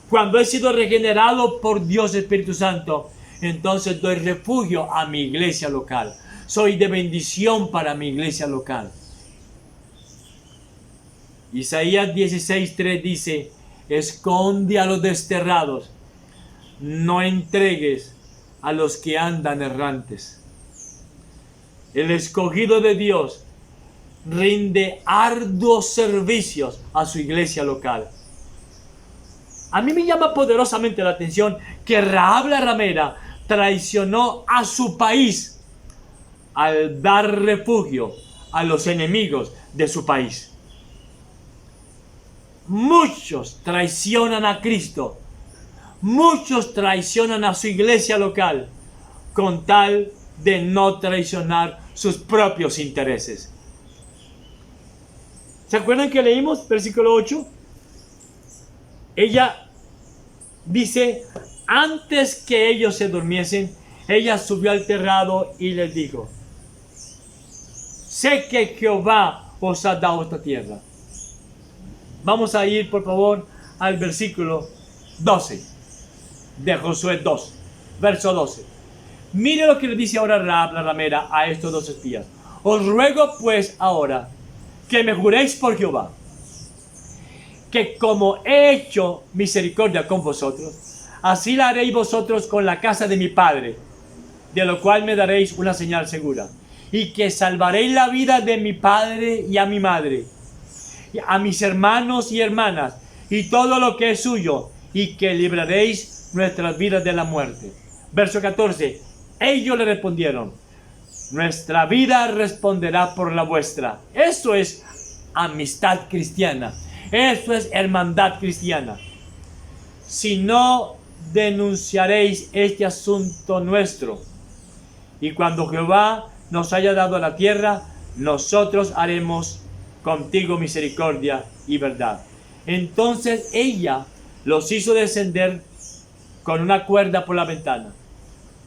cuando he sido regenerado por Dios Espíritu Santo, entonces doy refugio a mi iglesia local. Soy de bendición para mi iglesia local. Isaías 16:3 dice, esconde a los desterrados, no entregues a los que andan errantes. El escogido de Dios rinde arduos servicios a su iglesia local. A mí me llama poderosamente la atención que Rahab la ramera traicionó a su país al dar refugio a los enemigos de su país. Muchos traicionan a Cristo, muchos traicionan a su iglesia local con tal de no traicionar sus propios intereses. ¿Se acuerdan que leímos versículo 8? Ella dice, antes que ellos se durmiesen, ella subió al terrado y les dijo, sé que Jehová os ha dado esta tierra. Vamos a ir, por favor, al versículo 12 de Josué 2, verso 12. Mire lo que le dice ahora Rahab la ramera a estos dos espías. Os ruego pues ahora que me juréis por Jehová, que como he hecho misericordia con vosotros, así la haréis vosotros con la casa de mi padre, de lo cual me daréis una señal segura, y que salvaréis la vida de mi padre y a mi madre, a mis hermanos y hermanas, y todo lo que es suyo, y que libraréis nuestras vidas de la muerte. Verso 14. Ellos le respondieron, nuestra vida responderá por la vuestra. Eso es amistad cristiana. Eso es hermandad cristiana. Si no denunciaréis este asunto nuestro, y cuando Jehová nos haya dado la tierra, nosotros haremos contigo misericordia y verdad. Entonces ella los hizo descender con una cuerda por la ventana,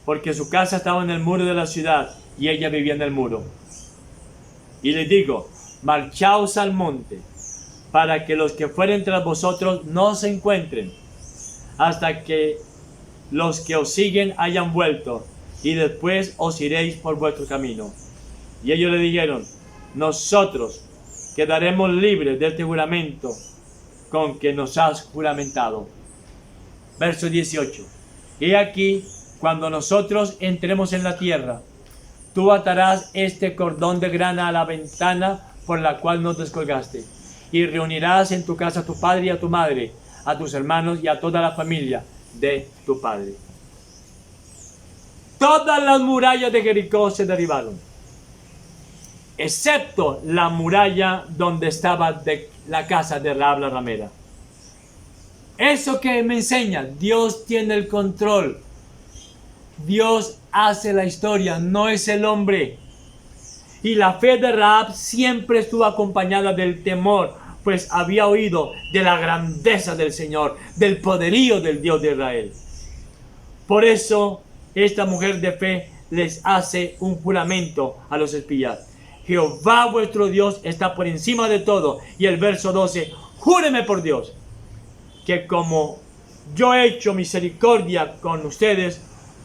porque su casa estaba en el muro de la ciudad y ella vivía en el muro. Y les digo, marchaos al monte, para que los que fueren tras vosotros no se encuentren, hasta que los que os siguen hayan vuelto, y después os iréis por vuestro camino. Y ellos le dijeron, nosotros quedaremos libres de este juramento con que nos has juramentado. Verso 18. He aquí, cuando nosotros entremos en la tierra, tú atarás este cordón de grana a la ventana por la cual nos descolgaste, y reunirás en tu casa a tu padre y a tu madre, a tus hermanos y a toda la familia de tu padre. Todas las murallas de Jericó se derribaron, excepto la muralla donde estaba la casa de Rahab la ramera. Eso que me enseña, Dios tiene el control. Dios hace la historia, no es el hombre. Y la fe de Rahab siempre estuvo acompañada del temor, pues había oído de la grandeza del Señor, del poderío del Dios de Israel. Por eso, esta mujer de fe les hace un juramento a los espías. Jehová vuestro Dios está por encima de todo. Y el verso 12, júreme por Dios, que como yo he hecho misericordia con ustedes,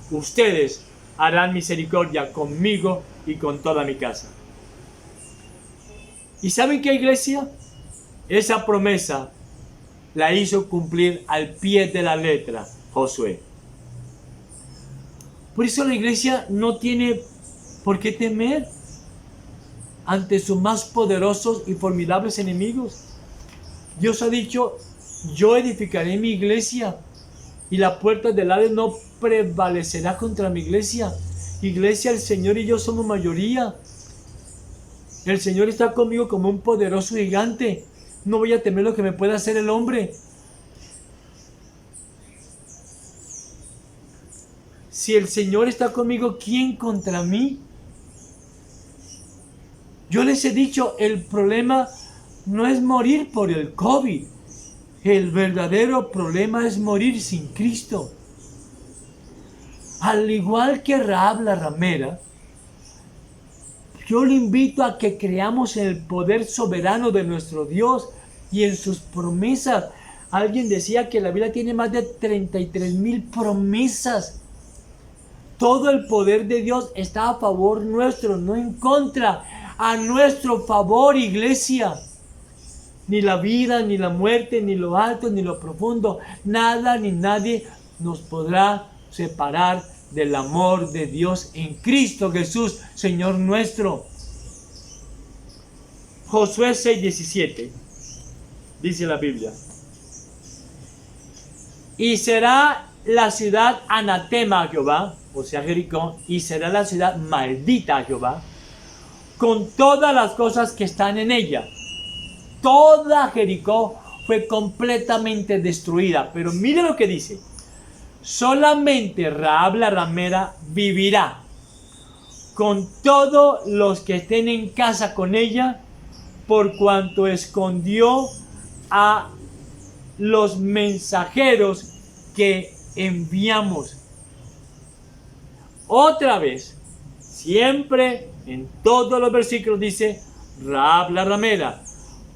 ustedes harán misericordia conmigo y con toda mi casa. ¿Y saben qué, iglesia? Esa promesa la hizo cumplir al pie de la letra Josué. Por eso la iglesia no tiene por qué temer ante sus más poderosos y formidables enemigos. Dios ha dicho, yo edificaré mi iglesia y la puerta del Hades no prevalecerá contra mi iglesia. Iglesia, el Señor y yo somos mayoría. El Señor está conmigo como un poderoso gigante. No voy a temer lo que me pueda hacer el hombre. Si el Señor está conmigo, ¿quién contra mí? Yo les he dicho, el problema no es morir por el COVID. El verdadero problema es morir sin Cristo. Al igual que Rahab la ramera, yo le invito a que creamos en el poder soberano de nuestro Dios y en sus promesas. Alguien decía que la Biblia tiene más de 33,000 promesas. Todo el poder de Dios está a favor nuestro, no en contra. A nuestro favor, iglesia. Ni la vida, ni la muerte, ni lo alto, ni lo profundo, nada ni nadie nos podrá separar del amor de Dios en Cristo Jesús, Señor nuestro. Josué 6:17 dice la Biblia: y será la ciudad anatema a Jehová, o sea Jericó, y será la ciudad maldita a Jehová, con todas las cosas que están en ella. Toda Jericó fue completamente destruida. Pero mire lo que dice: solamente Rahab la ramera vivirá, con todos los que estén en casa con ella, por cuanto escondió a los mensajeros que enviamos. Otra vez, siempre en todos los versículos dice Rahab la ramera,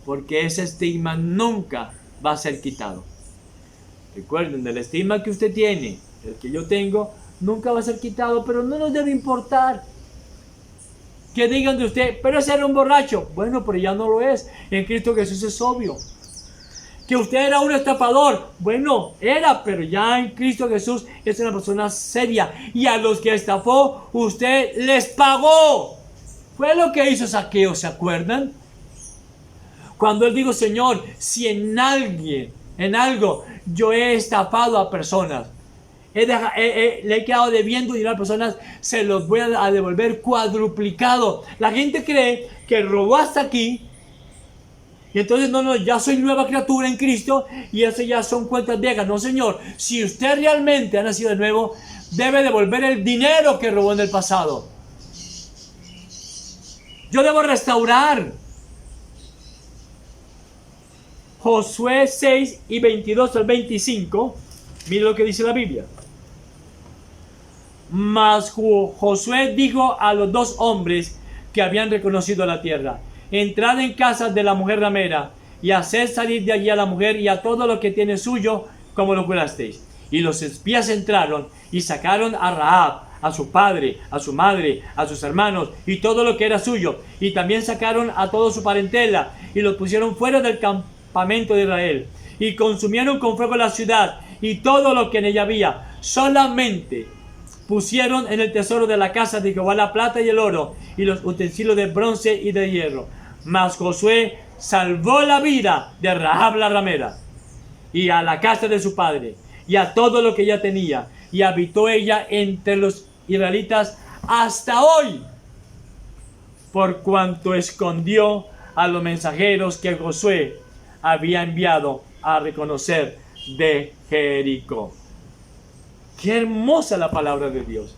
porque ese estigma nunca va a ser quitado. Recuerden, el estigma que usted tiene, el que yo tengo, nunca va a ser quitado, pero no nos debe importar. Que digan de usted, pero ese era un borracho. Bueno, pero ya no lo es. En Cristo Jesús es obvio. Que usted era un estafador. Bueno, era, pero ya en Cristo Jesús es una persona seria. Y a los que estafó, usted les pagó. Fue lo que hizo Zaqueo, ¿se acuerdan? Cuando él dijo, Señor, si en algo yo he estafado a personas, le he quedado debiendo dinero a personas, se los voy a devolver cuadruplicado. La gente cree que robó hasta aquí, y entonces no, ya soy nueva criatura en Cristo, y eso ya son cuentas viejas. No, Señor, si usted realmente ha nacido de nuevo, debe devolver el dinero que robó en el pasado. Yo debo restaurar. Josué 6 y 22 al 25, mire lo que dice la Biblia. Mas Josué dijo a los dos hombres que habían reconocido la tierra: entrad en casa de la mujer ramera y haced salir de allí a la mujer y a todo lo que tiene suyo, como lo jurasteis. Y los espías entraron y sacaron a Rahab, a su padre, a su madre, a sus hermanos y todo lo que era suyo. Y también sacaron a toda su parentela y los pusieron fuera del campamento de Israel. Y consumieron con fuego la ciudad y todo lo que en ella había. Solamente pusieron en el tesoro de la casa de Jehová la plata y el oro y los utensilios de bronce y de hierro. Mas Josué salvó la vida de Rahab la ramera y a la casa de su padre y a todo lo que ella tenía, y habitó ella entre los israelitas hasta hoy, por cuanto escondió a los mensajeros que Josué había enviado a reconocer de Jericó. Qué hermosa la palabra de Dios.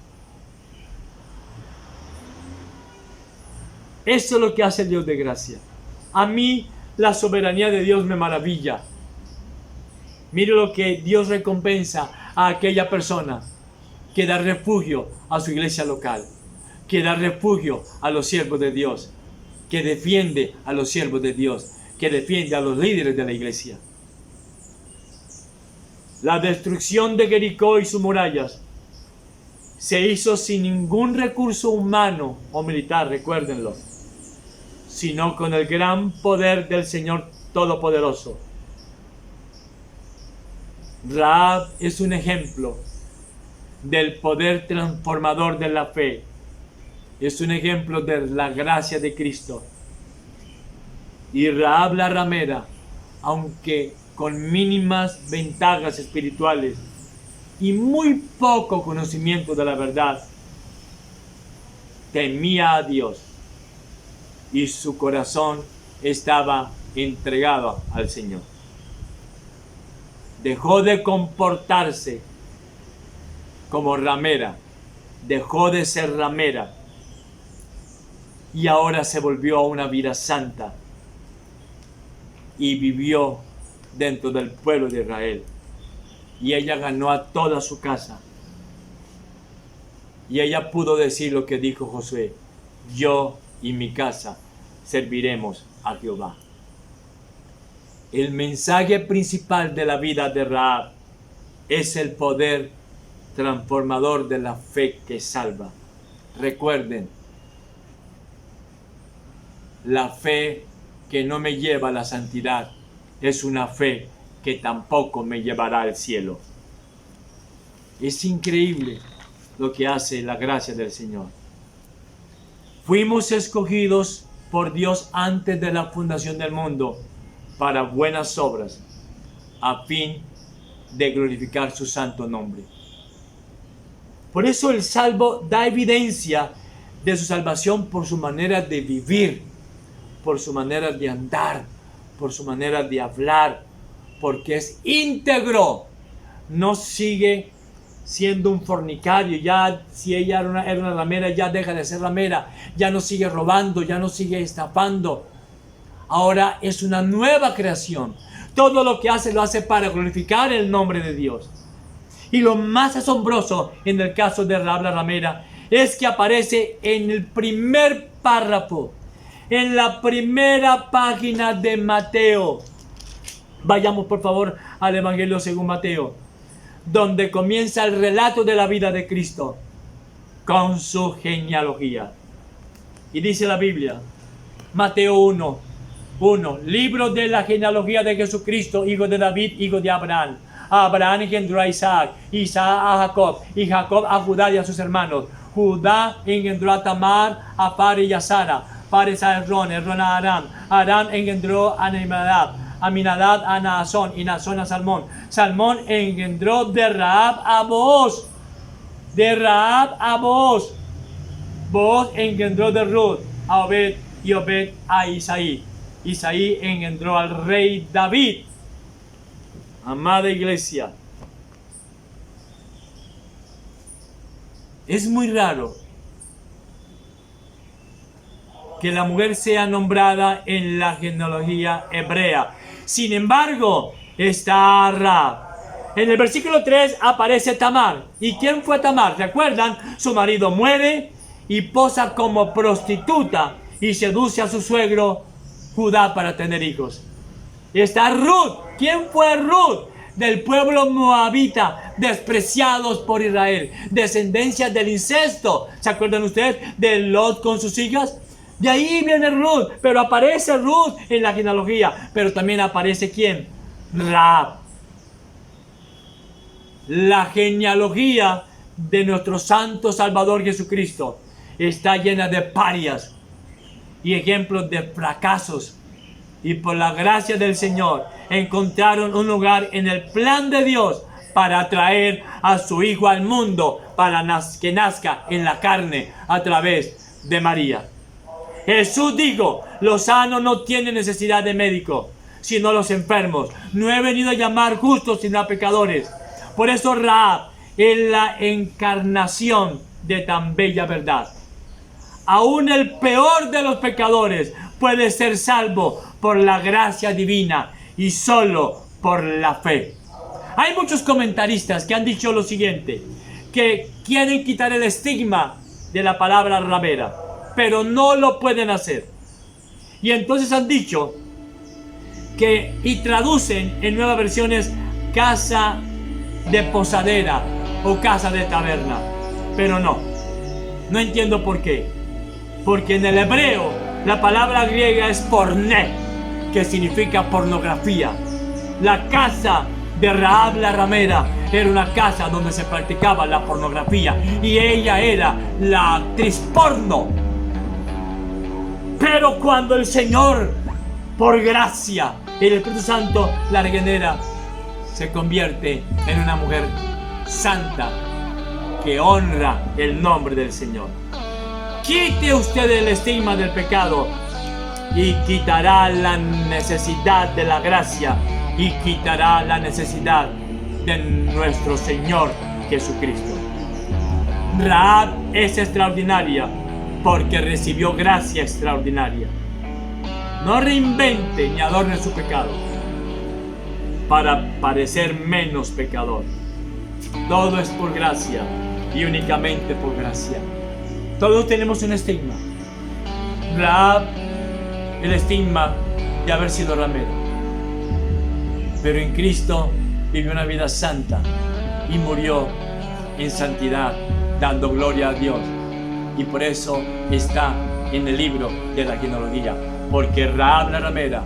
Eso es lo que hace Dios de gracia. A mí la soberanía de Dios me maravilla. Mire lo que Dios recompensa a aquella persona que da refugio a su iglesia local, que da refugio a los siervos de Dios, que defiende a los siervos de Dios, que defiende a los líderes de la iglesia. La destrucción de Jericó y sus murallas se hizo sin ningún recurso humano o militar, recuérdenlo, sino con el gran poder del Señor Todopoderoso. Rahab es un ejemplo del poder transformador de la fe. Es un ejemplo de la gracia de Cristo. Y Rahab la ramera, aunque con mínimas ventajas espirituales y muy poco conocimiento de la verdad, temía a Dios y su corazón estaba entregado al Señor. Dejó de comportarse como ramera, dejó de ser ramera y ahora se volvió a una vida santa y vivió dentro del pueblo de Israel. Y ella ganó a toda su casa. Y ella pudo decir lo que dijo Josué: yo y mi casa serviremos a Jehová. El mensaje principal de la vida de Rahab es el poder transformador de la fe que salva. Recuerden, la fe que no me lleva a la santidad es una fe que tampoco me llevará al cielo. Es increíble lo que hace la gracia del Señor. Fuimos escogidos por Dios antes de la fundación del mundo para buenas obras, a fin de glorificar su santo nombre. Por eso el salvo da evidencia de su salvación por su manera de vivir, por su manera de andar, por su manera de hablar, porque es íntegro. No sigue siendo un fornicario. Ya si ella era una ramera, ya deja de ser ramera. Ya no sigue robando, ya no sigue estafando. Ahora es una nueva creación. Todo lo que hace lo hace para glorificar el nombre de Dios. Y lo más asombroso en el caso de Rahab la ramera es que aparece en el primer párrafo, en la primera página de Mateo. Vayamos por favor al Evangelio según Mateo, donde comienza el relato de la vida de Cristo con su genealogía. Y dice la Biblia, Mateo 1, libro de la genealogía de Jesucristo, hijo de David, hijo de Abraham. Abraham engendró a Isaac, Isaac a Jacob, y Jacob a Judá y a sus hermanos. Judá engendró a Tamar, a Fares y a Sara, Fares a Hezrón, Hezrón a Aram, Aram engendró a Aminadab, Aminadab a Naasón, y Naasón a Salmón. Salmón engendró de Rahab a Booz, de Rahab a Booz. Booz engendró de Ruth a Obed, y Obed a Isaí. Isaí engendró al rey David. Amada iglesia, es muy raro que la mujer sea nombrada en la genealogía hebrea. Sin embargo, está Rahab. En el versículo 3 aparece Tamar. ¿Y quién fue Tamar? ¿Recuerdan? Su marido muere y posa como prostituta y seduce a su suegro Judá para tener hijos. Está Ruth. ¿Quién fue Ruth? Del pueblo moabita, despreciados por Israel, descendencia del incesto. ¿Se acuerdan ustedes de Lot con sus hijas? De ahí viene Ruth, pero aparece Ruth en la genealogía. Pero también aparece ¿quién? Rahab. La genealogía de nuestro santo Salvador Jesucristo está llena de parias y ejemplos de fracasos. Y por la gracia del Señor encontraron un lugar en el plan de Dios para traer a su Hijo al mundo, para que nazca en la carne a través de María. Jesús dijo, los sanos no tienen necesidad de médico, sino a los enfermos. No he venido a llamar justos, sino a pecadores. Por eso Rahab es la encarnación de tan bella verdad. Aún el peor de los pecadores puede ser salvo por la gracia divina y solo por la fe. Hay muchos comentaristas que han dicho lo siguiente, que quieren quitar el estigma de la palabra ramera, pero no lo pueden hacer. Y entonces han dicho que, y traducen en nuevas versiones, casa de posadera o casa de taberna. Pero no entiendo por qué. Porque en el hebreo la palabra griega es porné, que significa pornografía. La casa de Rahab la ramera era una casa donde se practicaba la pornografía y ella era la actriz porno. Pero cuando el Señor, por gracia, el Espíritu Santo la regenera, se convierte en una mujer santa que honra el nombre del Señor. Quite usted el estigma del pecado y quitará la necesidad de la gracia y quitará la necesidad de nuestro Señor Jesucristo. Rahab es extraordinaria porque recibió gracia extraordinaria. No reinvente ni adorne su pecado para parecer menos pecador. Todo es por gracia y únicamente por gracia. Todos tenemos un estigma. Rahab, el estigma de haber sido ramera. Pero en Cristo vivió una vida santa y murió en santidad, dando gloria a Dios. Y por eso está en el libro de la genealogía. Porque Rahab la ramera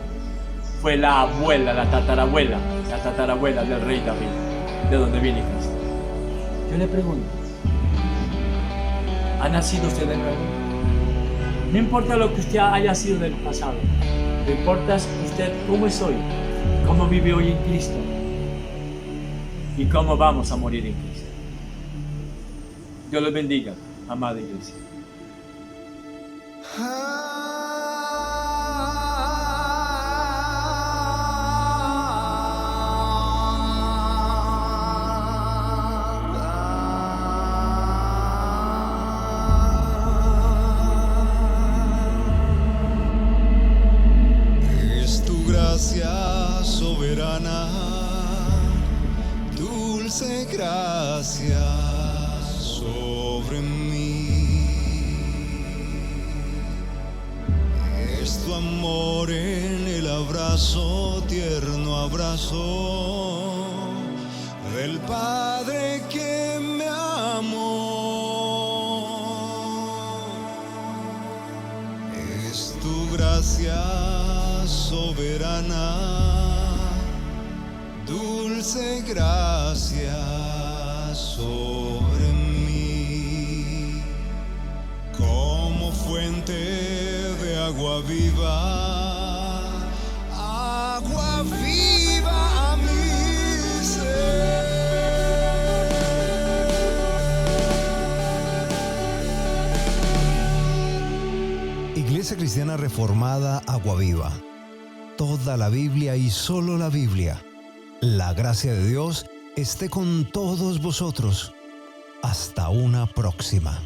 fue la abuela, la tatarabuela del rey David, de donde viene Cristo. Yo le pregunto, ¿ha nacido usted de nuevo? No importa lo que usted haya sido del pasado, lo que importa es usted cómo es hoy, cómo vive hoy en Cristo y cómo vamos a morir en Cristo. Dios los bendiga, amada iglesia. Es tu gracia soberana, dulce gracia sobre mí. Es tu amor en el abrazo, tierno abrazo del Padre que me amó. Es tu gracia soberana, dulce gracia sobre mí, como fuente de agua viva a mi ser. Iglesia Cristiana Reformada Agua Viva. Toda la Biblia y solo la Biblia. La gracia de Dios esté con todos vosotros. Hasta una próxima.